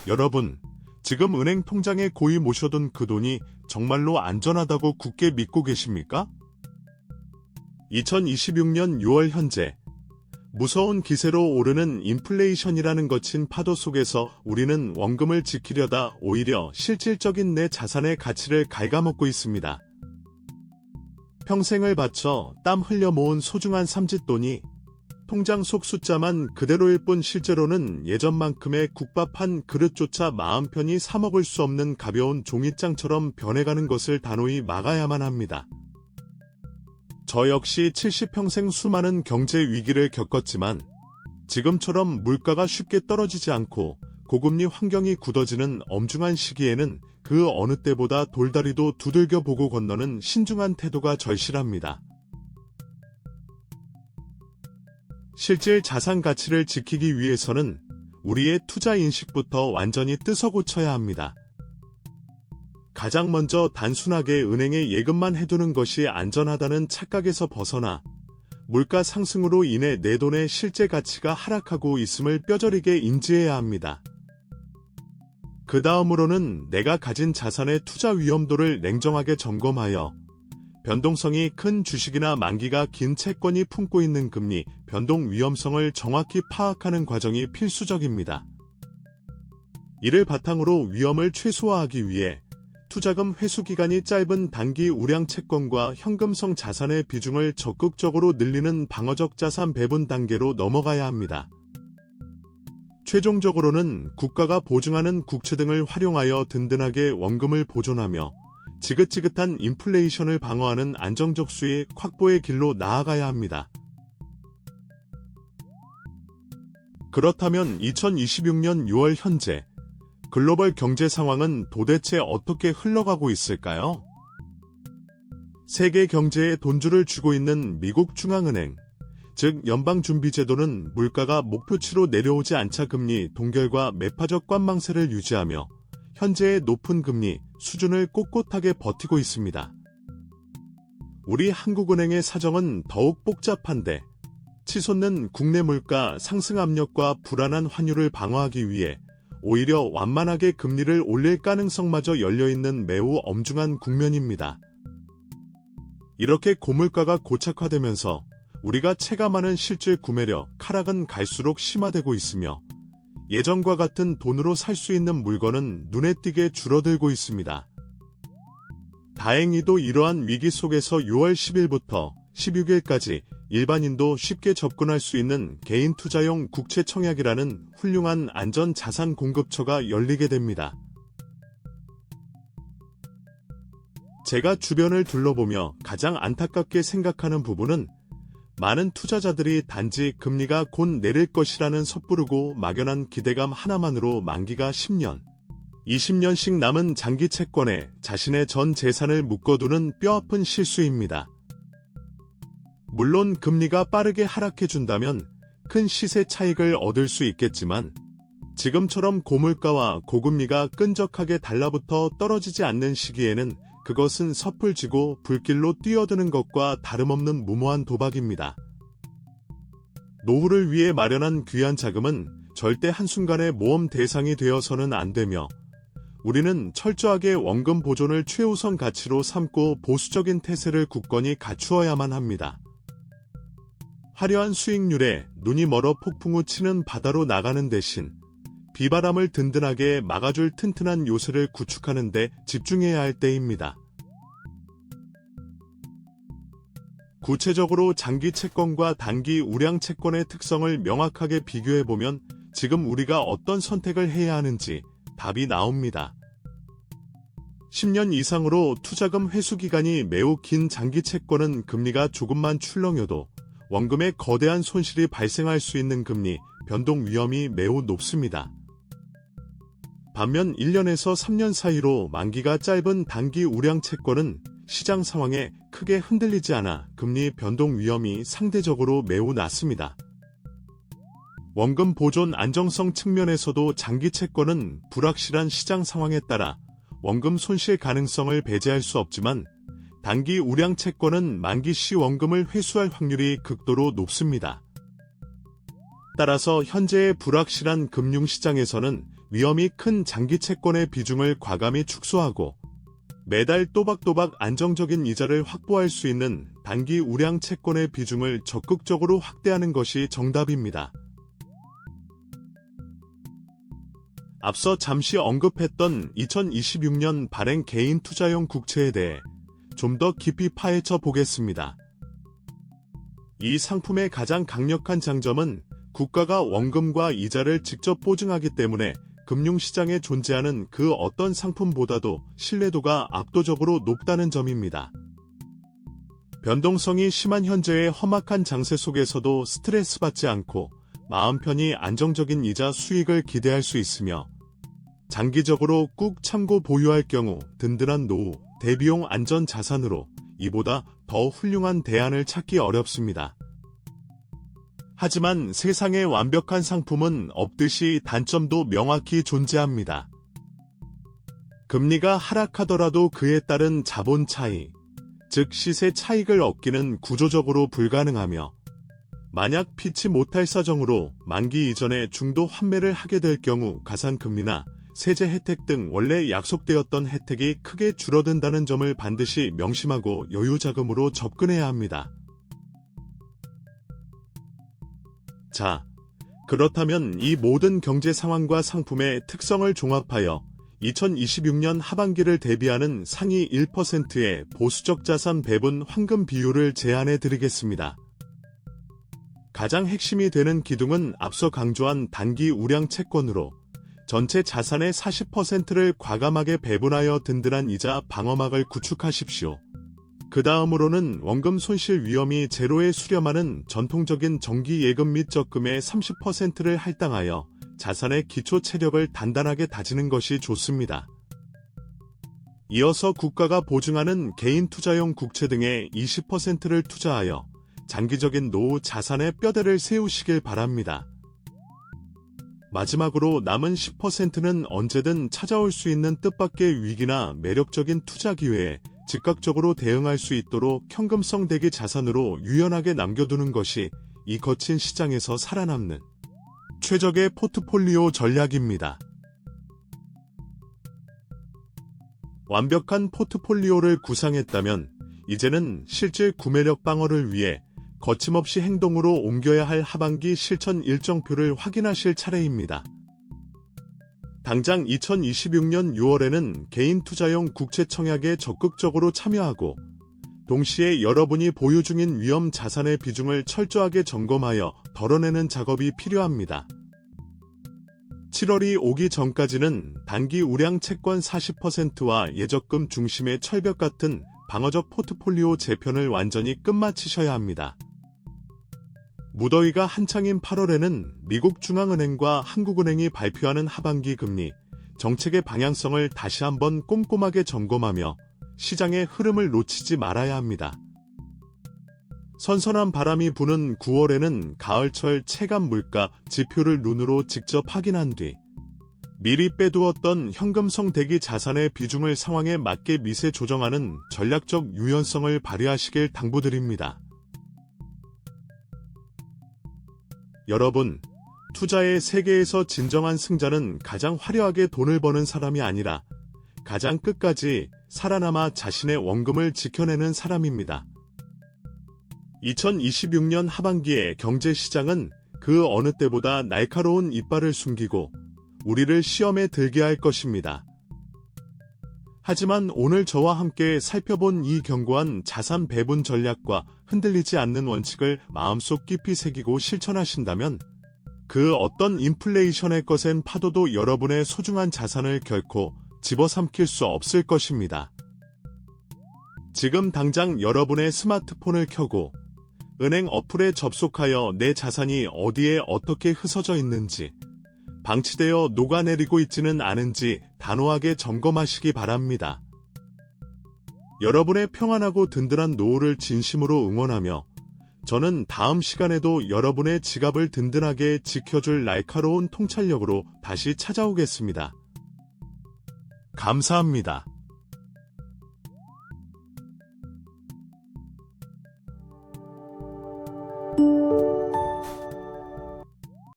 여러분, 지금 은행 통장에 고이 모셔둔 그 돈이 정말로 안전하다고 굳게 믿고 계십니까? 2026년 6월 현재 무서운 기세로 오르는 인플레이션이라는 거친 파도 속에서 우리는 원금을 지키려다 오히려 실질적인 내 자산의 가치를 갉아먹고 있습니다. 평생을 바쳐 땀 흘려 모은 소중한 삼짓돈이 통장 속 숫자만 그대로일 뿐 실제로는 예전만큼의 국밥 한 그릇조차 마음 편히 사 먹을 수 없는 가벼운 종이장처럼 변해가는 것을 단호히 막아야만 합니다. 저 역시 70평생 수많은 경제 위기를 겪었지만 지금처럼 물가가 쉽게 떨어지지 않고 고금리 환경이 굳어지는 엄중한 시기에는 그 어느 때보다 돌다리도 두들겨 보고 건너는 신중한 태도가 절실합니다. 실질 자산 가치를 지키기 위해서는 우리의 투자 인식부터 완전히 뜯어 고쳐야 합니다. 가장 먼저 단순하게 은행에 예금만 해두는 것이 안전하다는 착각에서 벗어나 물가 상승으로 인해 내 돈의 실제 가치가 하락하고 있음을 뼈저리게 인지해야 합니다. 그 다음으로는 내가 가진 자산의 투자 위험도를 냉정하게 점검하여 변동성이 큰 주식이나 만기가 긴 채권이 품고 있는 금리, 변동 위험성을 정확히 파악하는 과정이 필수적입니다. 이를 바탕으로 위험을 최소화하기 위해 투자금 회수기간이 짧은 단기 우량 채권과 현금성 자산의 비중을 적극적으로 늘리는 방어적 자산 배분 단계로 넘어가야 합니다. 최종적으로는 국가가 보증하는 국채 등을 활용하여 든든하게 원금을 보존하며 지긋지긋한 인플레이션을 방어하는 안정적 수익 확보의 길로 나아가야 합니다. 그렇다면 2026년 6월 현재 글로벌 경제 상황은 도대체 어떻게 흘러가고 있을까요? 세계 경제에 돈줄을 쥐고 있는 미국 중앙은행, 즉 연방준비제도는 물가가 목표치로 내려오지 않자 금리 동결과 매파적 관망세를 유지하며 현재의 높은 금리 수준을 꼿꼿하게 버티고 있습니다. 우리 한국은행의 사정은 더욱 복잡한데 치솟는 국내 물가 상승 압력과 불안한 환율을 방어하기 위해 오히려 완만하게 금리를 올릴 가능성마저 열려있는 매우 엄중한 국면입니다. 이렇게 고물가가 고착화되면서 우리가 체감하는 실질 구매력 하락은 갈수록 심화되고 있으며 예전과 같은 돈으로 살 수 있는 물건은 눈에 띄게 줄어들고 있습니다. 다행히도 이러한 위기 속에서 6월 10일부터 16일까지 일반인도 쉽게 접근할 수 있는 개인 투자용 국채 청약이라는 훌륭한 안전 자산 공급처가 열리게 됩니다. 제가 주변을 둘러보며 가장 안타깝게 생각하는 부분은 많은 투자자들이 단지 금리가 곧 내릴 것이라는 섣부르고 막연한 기대감 하나만으로 만기가 10년, 20년씩 남은 장기 채권에 자신의 전 재산을 묶어두는 뼈아픈 실수입니다. 물론 금리가 빠르게 하락해준다면 큰 시세 차익을 얻을 수 있겠지만 지금처럼 고물가와 고금리가 끈적하게 달라붙어 떨어지지 않는 시기에는 그것은 섣불지고 불길로 뛰어드는 것과 다름없는 무모한 도박입니다. 노후를 위해 마련한 귀한 자금은 절대 한순간에 모험 대상이 되어서는 안 되며 우리는 철저하게 원금 보존을 최우선 가치로 삼고 보수적인 태세를 굳건히 갖추어야만 합니다. 화려한 수익률에 눈이 멀어 폭풍우 치는 바다로 나가는 대신 비바람을 든든하게 막아줄 튼튼한 요새를 구축하는 데 집중해야 할 때입니다. 구체적으로 장기 채권과 단기 우량 채권의 특성을 명확하게 비교해보면 지금 우리가 어떤 선택을 해야 하는지 답이 나옵니다. 10년 이상으로 투자금 회수 기간이 매우 긴 장기 채권은 금리가 조금만 출렁여도 원금에 거대한 손실이 발생할 수 있는 금리 변동 위험이 매우 높습니다. 반면 1년에서 3년 사이로 만기가 짧은 단기 우량 채권은 시장 상황에 크게 흔들리지 않아 금리 변동 위험이 상대적으로 매우 낮습니다. 원금 보존 안정성 측면에서도 장기 채권은 불확실한 시장 상황에 따라 원금 손실 가능성을 배제할 수 없지만 단기 우량 채권은 만기 시 원금을 회수할 확률이 극도로 높습니다. 따라서 현재의 불확실한 금융시장에서는 위험이 큰 장기 채권의 비중을 과감히 축소하고 매달 또박또박 안정적인 이자를 확보할 수 있는 단기 우량 채권의 비중을 적극적으로 확대하는 것이 정답입니다. 앞서 잠시 언급했던 2026년 발행 개인 투자용 국채에 대해 좀 더 깊이 파헤쳐 보겠습니다. 이 상품의 가장 강력한 장점은 국가가 원금과 이자를 직접 보증하기 때문에 금융시장에 존재하는 그 어떤 상품보다도 신뢰도가 압도적으로 높다는 점입니다. 변동성이 심한 현재의 험악한 장세 속에서도 스트레스 받지 않고 마음 편히 안정적인 이자 수익을 기대할 수 있으며 장기적으로 꾹 참고 보유할 경우 든든한 노후, 대비용 안전 자산으로 이보다 더 훌륭한 대안을 찾기 어렵습니다. 하지만 세상에 완벽한 상품은 없듯이 단점도 명확히 존재합니다. 금리가 하락하더라도 그에 따른 자본 차이, 즉 시세 차익을 얻기는 구조적으로 불가능하며 만약 피치 못할 사정으로 만기 이전에 중도 환매를 하게 될 경우 가산금리나 세제 혜택 등 원래 약속되었던 혜택이 크게 줄어든다는 점을 반드시 명심하고 여유자금으로 접근해야 합니다. 자, 그렇다면 이 모든 경제 상황과 상품의 특성을 종합하여 2026년 하반기를 대비하는 상위 1%의 보수적 자산 배분 황금 비율을 제안해 드리겠습니다. 가장 핵심이 되는 기둥은 앞서 강조한 단기 우량 채권으로 전체 자산의 40%를 과감하게 배분하여 든든한 이자 방어막을 구축하십시오. 그 다음으로는 원금 손실 위험이 제로에 수렴하는 전통적인 정기 예금 및 적금의 30%를 할당하여 자산의 기초 체력을 단단하게 다지는 것이 좋습니다. 이어서 국가가 보증하는 개인 투자용 국채 등의 20%를 투자하여 장기적인 노후 자산의 뼈대를 세우시길 바랍니다. 마지막으로 남은 10%는 언제든 찾아올 수 있는 뜻밖의 위기나 매력적인 투자 기회에 즉각적으로 대응할 수 있도록 현금성 대기 자산으로 유연하게 남겨두는 것이 이 거친 시장에서 살아남는 최적의 포트폴리오 전략입니다. 완벽한 포트폴리오를 구상했다면 이제는 실질 구매력 방어를 위해 거침없이 행동으로 옮겨야 할 하반기 실천 일정표를 확인하실 차례입니다. 당장 2026년 6월에는 개인 투자용 국채 청약에 적극적으로 참여하고 동시에 여러분이 보유 중인 위험 자산의 비중을 철저하게 점검하여 덜어내는 작업이 필요합니다. 7월이 오기 전까지는 단기 우량 채권 40%와 예적금 중심의 철벽 같은 방어적 포트폴리오 재편을 완전히 끝마치셔야 합니다. 무더위가 한창인 8월에는 미국 중앙은행과 한국은행이 발표하는 하반기 금리 정책의 방향성을 다시 한번 꼼꼼하게 점검하며 시장의 흐름을 놓치지 말아야 합니다. 선선한 바람이 부는 9월에는 가을철 체감 물가 지표를 눈으로 직접 확인한 뒤 미리 빼두었던 현금성 대기 자산의 비중을 상황에 맞게 미세 조정하는 전략적 유연성을 발휘하시길 당부드립니다. 여러분, 투자의 세계에서 진정한 승자는 가장 화려하게 돈을 버는 사람이 아니라 가장 끝까지 살아남아 자신의 원금을 지켜내는 사람입니다. 2026년 하반기의 경제시장은 그 어느 때보다 날카로운 이빨을 숨기고 우리를 시험에 들게 할 것입니다. 하지만 오늘 저와 함께 살펴본 이 견고한 자산 배분 전략과 흔들리지 않는 원칙을 마음속 깊이 새기고 실천하신다면 그 어떤 인플레이션의 거센 파도도 여러분의 소중한 자산을 결코 집어삼킬 수 없을 것입니다. 지금 당장 여러분의 스마트폰을 켜고 은행 어플에 접속하여 내 자산이 어디에 어떻게 흩어져 있는지, 방치되어 녹아내리고 있지는 않은지 단호하게 점검하시기 바랍니다. 여러분의 평안하고 든든한 노후를 진심으로 응원하며 저는 다음 시간에도 여러분의 지갑을 든든하게 지켜줄 날카로운 통찰력으로 다시 찾아오겠습니다. 감사합니다.